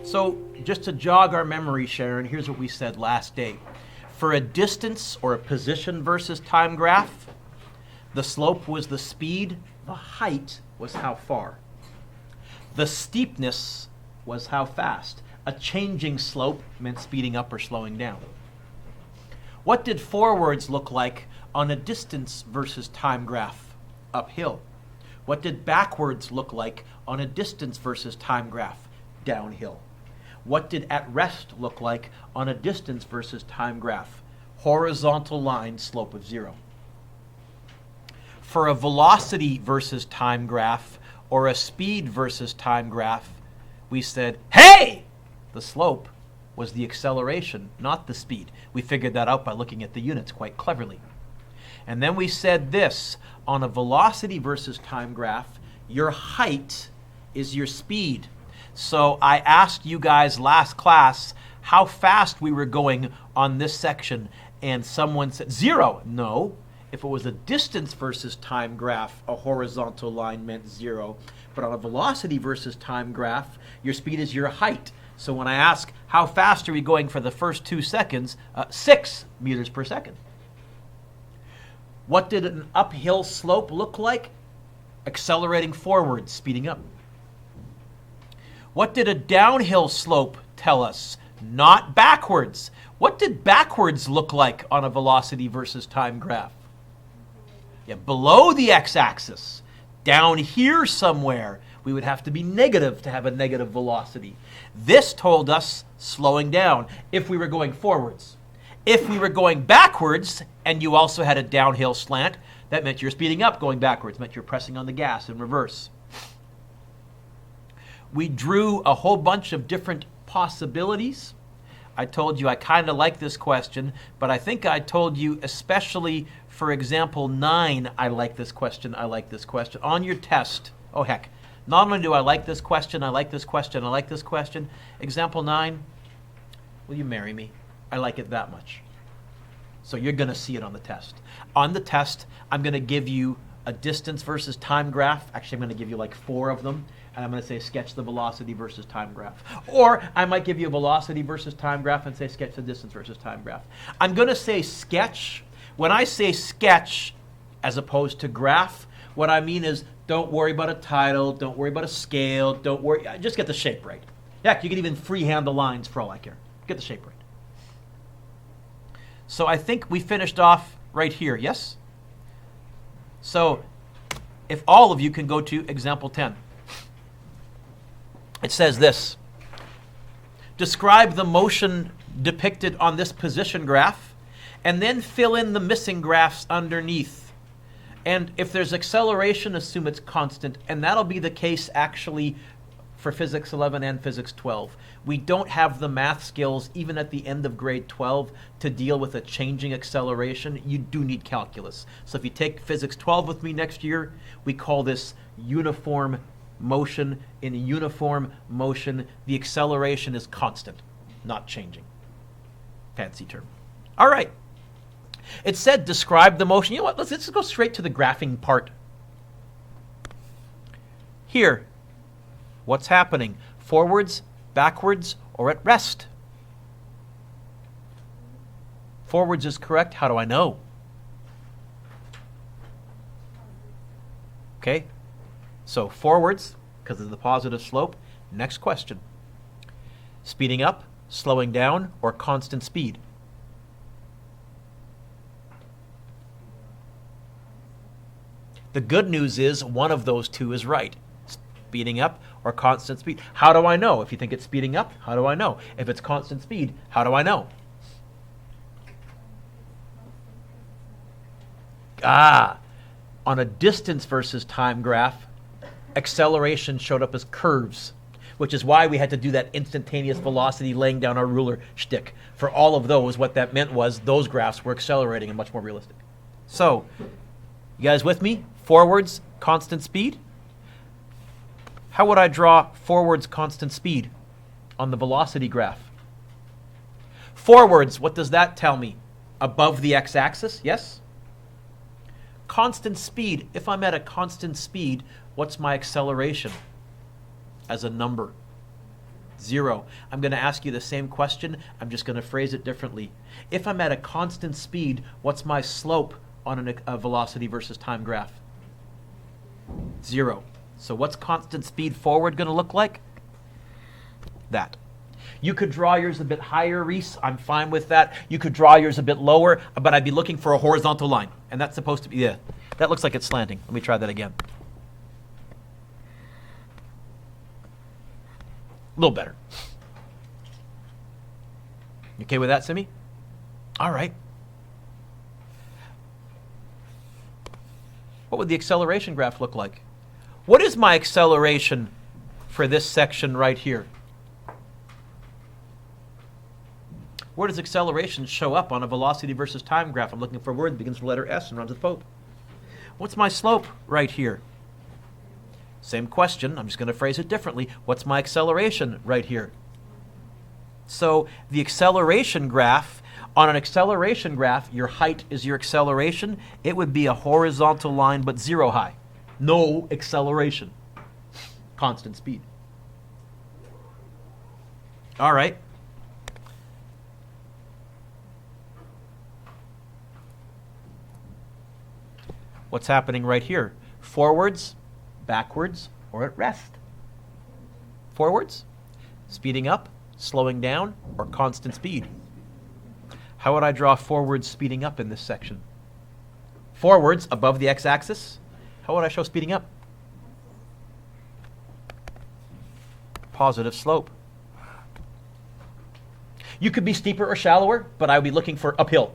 So just to jog our memory, Sharon, here's what we said last day. For a distance or a position versus time graph, the slope was the speed, the height was how far. The steepness was how fast. A changing slope meant speeding up or slowing down. What did forwards look like on a distance versus time graph? Uphill. What did backwards look like on a distance versus time graph? Downhill. What did at rest look like on a distance versus time graph? Horizontal line, slope of 0. For a velocity versus time graph or a speed versus time graph, we said, hey! The slope was the acceleration, not the speed. We figured that out by looking at the units quite cleverly. And then we said this, on a velocity versus time graph, your height is your speed. So I asked you guys last class how fast we were going on this section, and someone said 0. No, if it was a distance versus time graph, a horizontal line meant 0. But on a velocity versus time graph, your speed is your height. So when I ask how fast are we going for the first 2 seconds, 6 meters per second. What did an uphill slope look like? Accelerating forward, speeding up. What did a downhill slope tell us? Not backwards. What did backwards look like on a velocity versus time graph? Yeah, below the x-axis. Down here somewhere, we would have to be negative to have a negative velocity. This told us slowing down if we were going forwards. If we were going backwards, and you also had a downhill slant, that meant you're speeding up. Going backwards meant you're pressing on the gas in reverse. We drew a whole bunch of different possibilities. I told you I kind of like this question, but I think I told you, especially for example 9, I like this question, I like this question. On your test, oh heck, not only do I like this question, I like this question, I like this question. Example 9, will you marry me? I like it that much. So you're going to see it on the test. On the test, I'm going to give you a distance versus time graph. Actually, I'm going to give you like 4 of them. And I'm going to say sketch the velocity versus time graph. Or I might give you a velocity versus time graph and say sketch the distance versus time graph. I'm going to say sketch. When I say sketch as opposed to graph, what I mean is don't worry about a title, don't worry about a scale, don't worry, just get the shape right. Heck, you can even freehand the lines for all I care. Get the shape right. So I think we finished off right here, yes? So if all of you can go to example 10. It says this. Describe the motion depicted on this position graph and then fill in the missing graphs underneath. And if there's acceleration, assume it's constant. And that'll be the case actually for Physics 11 and Physics 12. We don't have the math skills, even at the end of grade 12, to deal with a changing acceleration. You do need calculus. So if you take Physics 12 with me next year, we call this uniform motion. In a uniform motion, the acceleration is constant, not changing. Fancy term. All right. It said describe the motion. You know what? Let's just go straight to the graphing part. Here, what's happening? Forwards, backwards, or at rest? Forwards is correct. How do I know? Okay. So forwards, because of the positive slope. Next question. Speeding up, slowing down, or constant speed? The good news is one of those two is right. Speeding up or constant speed. How do I know? If you think it's speeding up, how do I know? If it's constant speed, how do I know? On a distance versus time graph, acceleration showed up as curves, which is why we had to do that instantaneous velocity laying down our ruler shtick. For all of those, what that meant was those graphs were accelerating and much more realistic. So, you guys with me? Forwards, constant speed. How would I draw forwards constant speed on the velocity graph? Forwards, what does that tell me? Above the x-axis, yes? Constant speed, if I'm at a constant speed, what's my acceleration as a number? 0. I'm going to ask you the same question. I'm just going to phrase it differently. If I'm at a constant speed, what's my slope on a velocity versus time graph? 0. So what's constant speed forward going to look like? That. You could draw yours a bit higher, Reese. I'm fine with that. You could draw yours a bit lower, but I'd be looking for a horizontal line. And that's supposed to be, yeah, that looks like it's slanting. Let me try that again. A little better. You okay with that, Simi? All right. What would the acceleration graph look like? What is my acceleration for this section right here? Where does acceleration show up on a velocity versus time graph? I'm looking for a word that begins with the letter S and runs with pope. What's my slope right here? Same question. I'm just going to phrase it differently. What's my acceleration right here? So the acceleration graph, on an acceleration graph, your height is your acceleration. It would be a horizontal line, but 0 high. No acceleration. Constant speed. All right. What's happening right here? Forwards, backwards, or at rest? Forwards, speeding up, slowing down, or constant speed? How would I draw forwards speeding up in this section? Forwards above the x-axis. How would I show speeding up? Positive slope. You could be steeper or shallower, but I would be looking for uphill.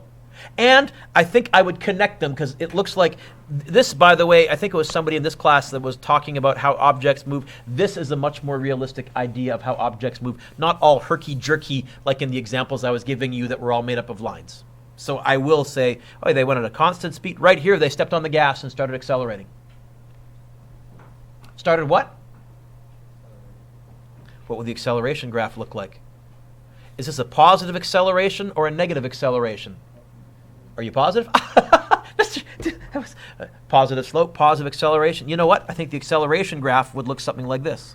And I think I would connect them because it looks like this, by the way, I think it was somebody in this class that was talking about how objects move. This is a much more realistic idea of how objects move, not all herky-jerky like in the examples I was giving you that were all made up of lines. So I will say, oh, they went at a constant speed. Right here, they stepped on the gas and started accelerating. Started what? What would the acceleration graph look like? Is this a positive acceleration or a negative acceleration? Are you positive? That was positive slope, positive acceleration. You know what? I think the acceleration graph would look something like this.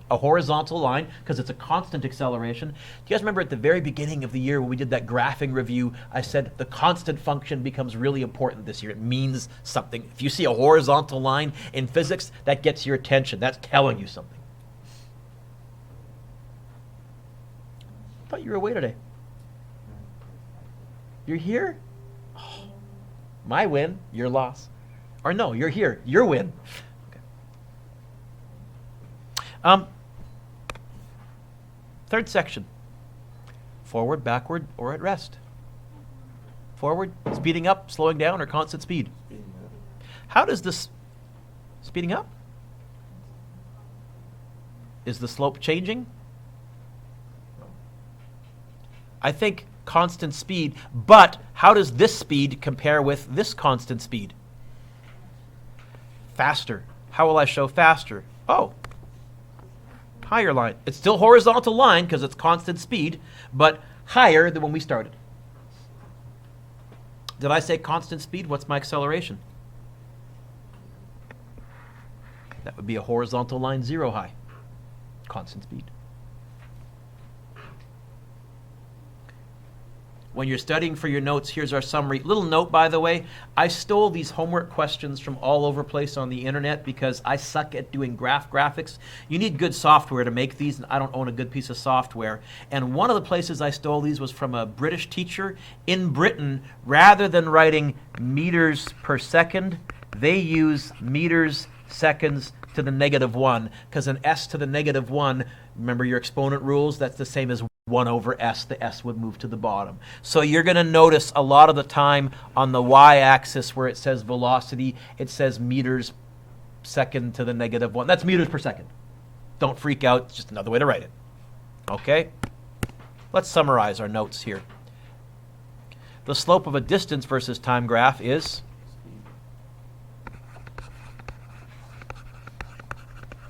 A horizontal line, because it's a constant acceleration. Do you guys remember at the very beginning of the year when we did that graphing review, I said the constant function becomes really important this year. It means something. If you see a horizontal line in physics, that gets your attention. That's telling you something. I thought you were away today. You're here? Oh, my win, your loss. Or no, you're here, your win. Okay. Third section. Forward, backward, or at rest. Forward, speeding up, slowing down, or constant speed. How does this speeding up? Is the slope changing? I think constant speed, but how does this speed compare with this constant speed? Faster. How will I show faster? Oh, higher line. It's still horizontal line because it's constant speed, but higher than when we started. Did I say constant speed? What's my acceleration? That would be a horizontal line, 0 high. Constant speed. When you're studying for your notes, here's our summary. Little note, by the way, I stole these homework questions from all over place on the internet because I suck at doing graphics. You need good software to make these, and I don't own a good piece of software. And one of the places I stole these was from a British teacher. In Britain, rather than writing meters per second, they use meters seconds to the -1, because an s to the -1, remember your exponent rules, that's the same as 1 over s. The s would move to the bottom. So you're going to notice a lot of the time on the y-axis where it says velocity, it says meters second to the -1. That's meters per second. Don't freak out. It's just another way to write it. Okay? Let's summarize our notes here. The slope of a distance versus time graph is...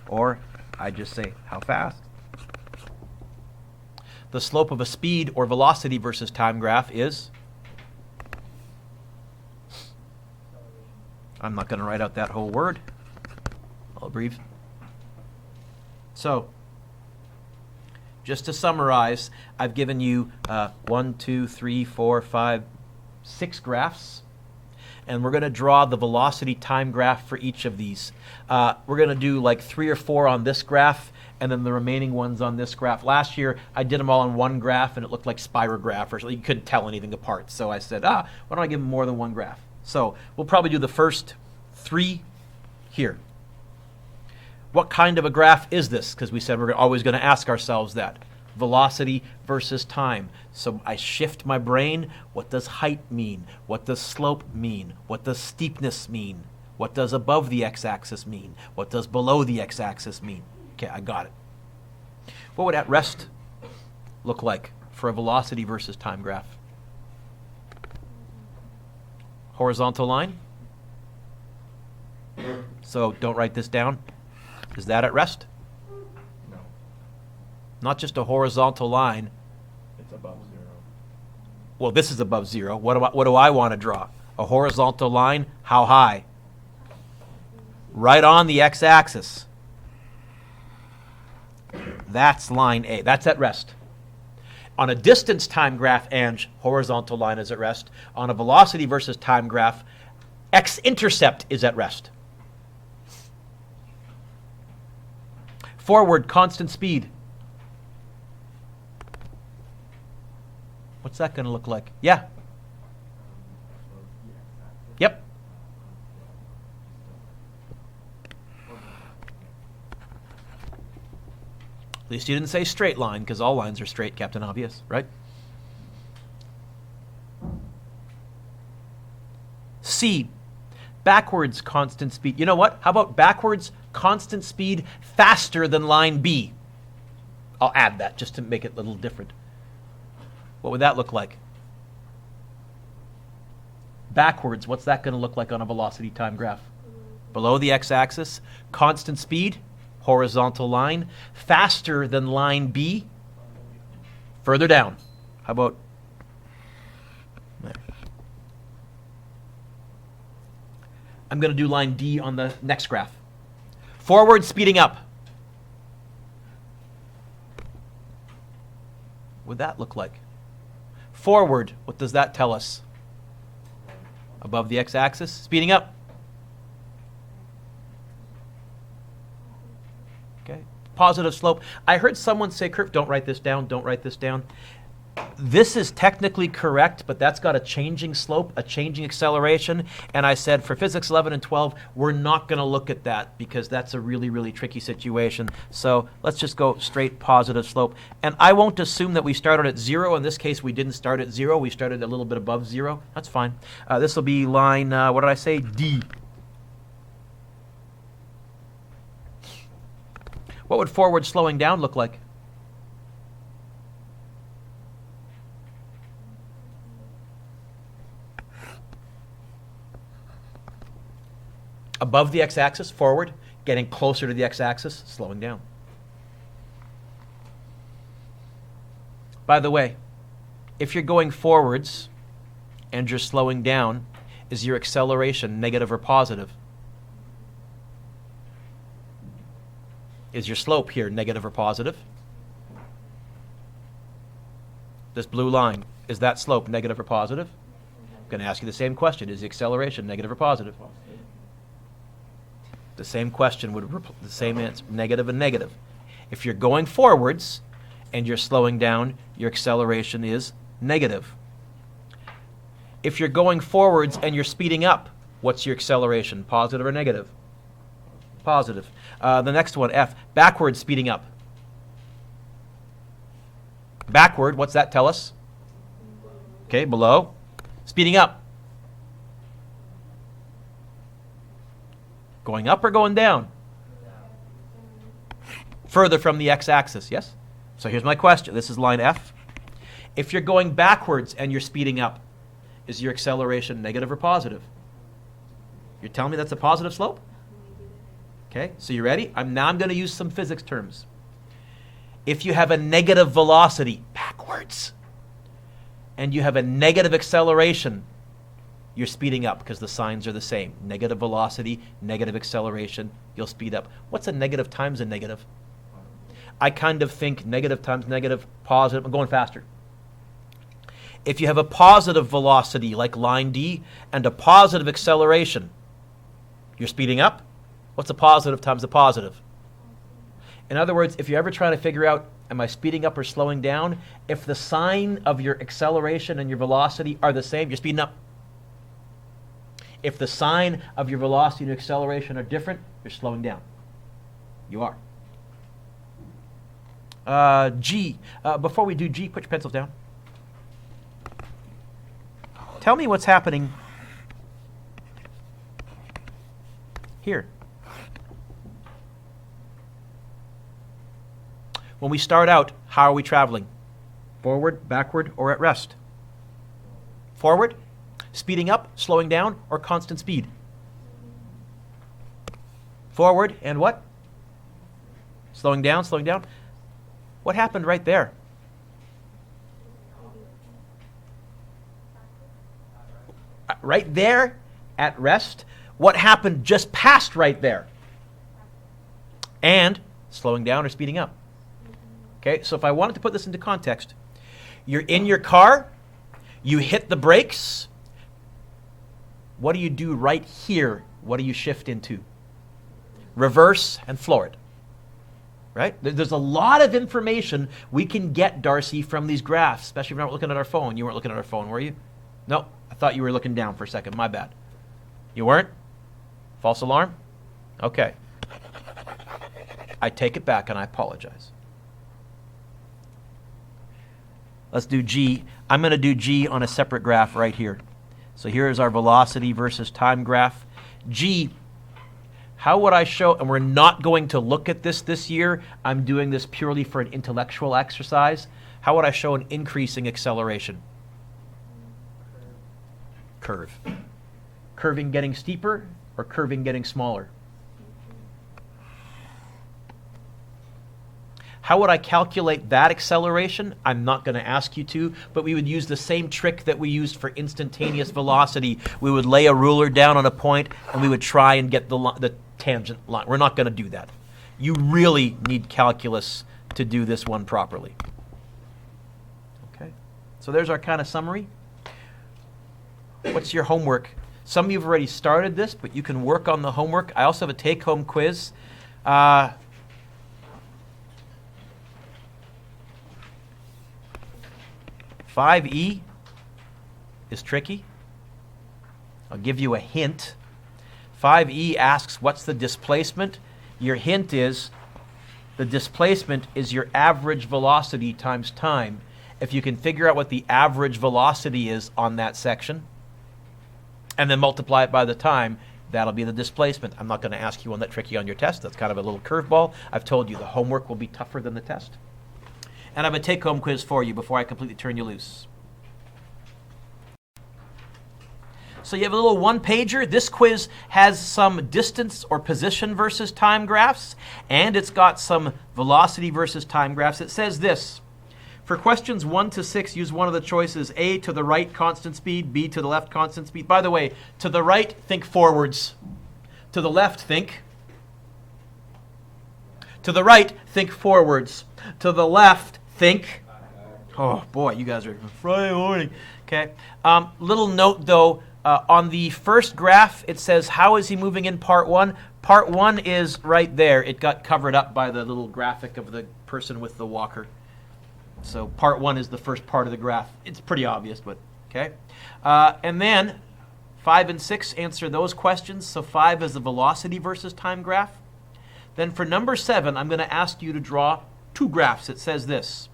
or I just say how fast. The slope of a speed or velocity versus time graph is... I'm not going to write out that whole word. I'll abbreviate. So, just to summarize, I've given you 1, 2, 3, 4, 5, 6 graphs. And we're going to draw the velocity time graph for each of these. We're going to do like 3 or 4 on this graph, and then the remaining ones on this graph. Last year, I did them all on one graph, and it looked like spirograph, or you couldn't tell anything apart. So I said, why don't I give them more than one graph? So we'll probably do the first 3 here. What kind of a graph is this? Because we said we're always going to ask ourselves that. Velocity versus time. So I shift my brain. What does height mean? What does slope mean? What does steepness mean? What does above the x-axis mean? What does below the x-axis mean? Okay, I got it. What would at rest look like for a velocity versus time graph? Horizontal line. So don't write this down. Is that at rest? No. Not just a horizontal line. It's above 0. Well, this is above 0. What do I want to draw? A horizontal line, how high? Right on the x-axis. That's line A. That's at rest. On a distance time graph, Ange, horizontal line is at rest. On a velocity versus time graph, x-intercept is at rest. Forward, constant speed. What's that going to look like? Yeah. Yep. At least you didn't say straight line, because all lines are straight, Captain Obvious, right? C, backwards constant speed. You know what? How about backwards constant speed faster than line B? I'll add that just to make it a little different. What would that look like? Backwards, what's that going to look like on a velocity time graph? Below the x-axis, constant speed, horizontal line, faster than line B, further down. How about there? I'm going to do line D on the next graph. Forward, speeding up. What would that look like? Forward, what does that tell us? Above the x-axis, speeding up. Okay, positive slope. I heard someone say, Kurt, don't write this down, don't write this down. This is technically correct, but that's got a changing slope, a changing acceleration. And I said for physics 11 and 12, we're not going to look at that because that's a really, really tricky situation. So let's just go straight positive slope. And I won't assume that we started at 0. In this case, we didn't start at 0. We started a little bit above 0. That's fine. This will be line, what did I say? D. What would forward slowing down look like? Above the x-axis, forward, getting closer to the x-axis, slowing down. By the way, if you're going forwards and you're slowing down, is your acceleration negative or positive? Is your slope here negative or positive? This blue line, is that slope negative or positive? I'm going to ask you the same question. Is the acceleration negative or positive? The same question would, the same answer, negative and negative. If you're going forwards and you're slowing down, your acceleration is negative. If you're going forwards and you're speeding up, what's your acceleration, positive or negative? Positive. The next one, F, backward speeding up. Backward, what's that tell us? Okay, below. Speeding up. Going up or going down? Further from the x-axis, yes? So here's my question. This is line F. If you're going backwards and you're speeding up, is your acceleration negative or positive? You're telling me that's a positive slope? Okay, so you ready? Now I'm going to use some physics terms. If you have a negative velocity, backwards, and you have a negative acceleration, you're speeding up because the signs are the same. Negative velocity, negative acceleration, you'll speed up. What's a negative times a negative? I kind of think negative times negative, positive. I'm going faster. If you have a positive velocity like line D and a positive acceleration, you're speeding up. What's a positive times a positive? In other words, if you're ever trying to figure out, am I speeding up or slowing down? If the sign of your acceleration and your velocity are the same, you're speeding up. If the sign of your velocity and acceleration are different, you're slowing down. You are. G. Before we do G, put your pencils down. Tell me what's happening here. When we start out, how are we traveling? Forward, backward, or at rest? Forward, speeding up, slowing down, or constant speed? Forward, and what? Slowing down, slowing down. What happened right there? Right there, at rest. What happened just past right there? And slowing down or speeding up. Okay, so if I wanted to put this into context, you're in your car, you hit the brakes. What do you do right here? What do you shift into? Reverse and floor it. Right? There's a lot of information we can get, Darcy, from these graphs, especially if we're not looking at our phone. You weren't looking at our phone, were you? No, I thought you were looking down for a second. My bad. You weren't? False alarm? Okay. I take it back and I apologize. Let's do G. I'm going to do G on a separate graph right here. So here is our velocity versus time graph. G, how would I show, and we're not going to look at this year. I'm doing this purely for an intellectual exercise. How would I show an increasing acceleration? Curve. Curving getting steeper or curving getting smaller? How would I calculate that acceleration? I'm not going to ask you to, but we would use the same trick that we used for instantaneous velocity. We would lay a ruler down on a point, and we would try and get the tangent line. We're not going to do that. You really need calculus to do this one properly. Okay, so there's our kind of summary. What's your homework? Some of you have already started this, but you can work on the homework. I also have a take-home quiz. 5E is tricky. I'll give you a hint. 5E asks, what's the displacement? Your hint is the displacement is your average velocity times time. If you can figure out what the average velocity is on that section, and then multiply it by the time, that'll be the displacement. I'm not going to ask you one that tricky on your test. That's kind of a little curveball. I've told you the homework will be tougher than the test. And I have a take-home quiz for you before I completely turn you loose. So you have a little one-pager. This quiz has some distance or position versus time graphs, and it's got some velocity versus time graphs. It says this. For questions 1 to 6, use one of the choices. A, to the right, constant speed. B, to the left, constant speed. By the way, to the right, think forwards. To the left, think. To the right, think forwards. To the left, think. Oh, boy, you guys are Friday morning. Okay. Little note, though. On the first graph, it says, how is he moving in part 1? Part 1 is right there. It got covered up by the little graphic of the person with the walker. So part 1 is the first part of the graph. It's pretty obvious, but okay. And then 5 and 6 answer those questions. So 5 is the velocity versus time graph. Then for number 7, I'm going to ask you to draw 2 graphs. It says this.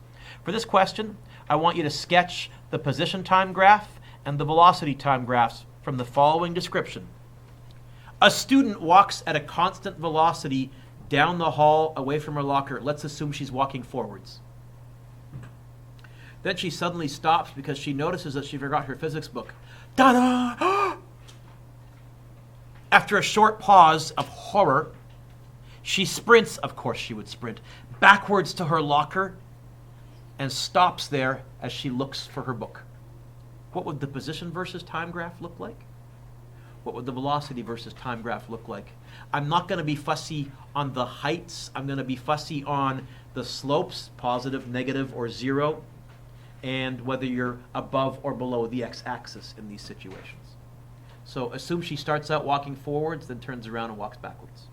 For this question, I want you to sketch the position time graph and the velocity time graphs from the following description. A student walks at a constant velocity down the hall away from her locker. Let's assume she's walking forwards. Then she suddenly stops because she notices that she forgot her physics book. Ta-da! After a short pause of horror, she sprints, of course she would sprint, backwards to her locker and stops there as she looks for her book. What would the position versus time graph look like? What would the velocity versus time graph look like? I'm not going to be fussy on the heights. I'm going to be fussy on the slopes, positive, negative, or 0, and whether you're above or below the x-axis in these situations. So assume she starts out walking forwards, then turns around and walks backwards.